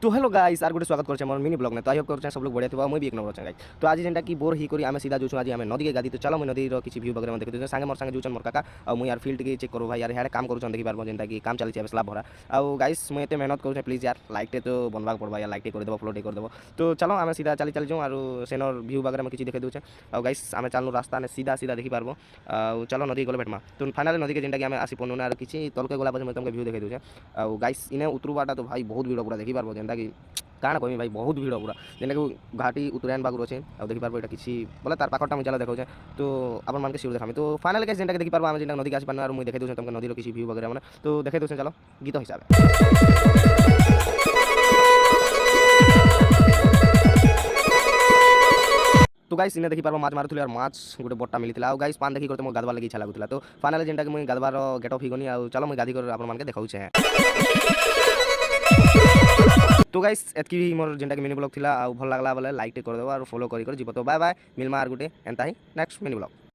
तो hello guys are गोटे स्वागत करछे मोर मिनी ब्लॉग ने। तो आई होप करछे सब लोग बढ़िया थिबा मुई भी एक नंबर छे गाइस। तो आज जेंटा की बोर ही करी आमे सीधा जोछु आज आमे नदी के गादी। तो चलो मुई नदी रो किछि व्यू वगैरह देखि संगे मोर संगे जोचन मोर काका आ मुई यार फील्ड के चेक करू भाई यार हेडे काम करूछन देखि पारबो जेंटा की काम चली छै स्लैब भरा। आ गाइस मुई एते मेहनत करूछे प्लीज यार लाइक टे तो बनवा पड़बा यार लाइक टे कर देबो फॉलो टे कर देबो। तो चलो आमे सीधा चली जाऊ आरो सेनर व्यू वगैरह में किछि देखे दोछे। आ गाइस आमे चालनु रास्ता ने सीधा सीधा देखि पारबो। आ चलो नदी गले भेटमा। तो फाइनली नदी के जेंटा की आमे आसी पनु आरो किछि तलके गला पछे मुई तुमके व्यू देखे दोछे। आ गाइस इने उतरुबाटा तो भाई बहुत भीड़ पूरा देखि पारबो जेंटा की काण कहमी भाई बहुत भिड़ पूरा जेने घाटी उतरायन बागुर अच्छे आ देखि पारबो एटा किछि बोले तार पाखटा मुझे चला देखौ तो आपन मान के सिर देखामी। तो फाइनल गाइस जेंटा के देखि पारबो आमे जेंटा नदी के आसी पारना और मुई देखे दोछे तुमके नदी रो किछि व्यू वगैरह माने। तो देखे दोछे चलो गीत हिसाब तो गाइस इने देखि पारबो माछ मारुथुले और माछ गोटे बट्टा मिलिथिला। आ गाइस पान देखि करते मो गादवा लागि इच्छा लागुथिला। तो फाइनल जेंटा के मुई गादवार गेट अफ हिगनी आ चलो मुई गादी कर आपन मान के देखाउछे। तो गाइस एतकी मोर जेंटा के मिनी ब्लॉग थिला आ भल लागला बोले लाइक टे कर देबो और फॉलो करी कर जीवो। तो bye bye मिलमा are Gute एंता he next mini blog.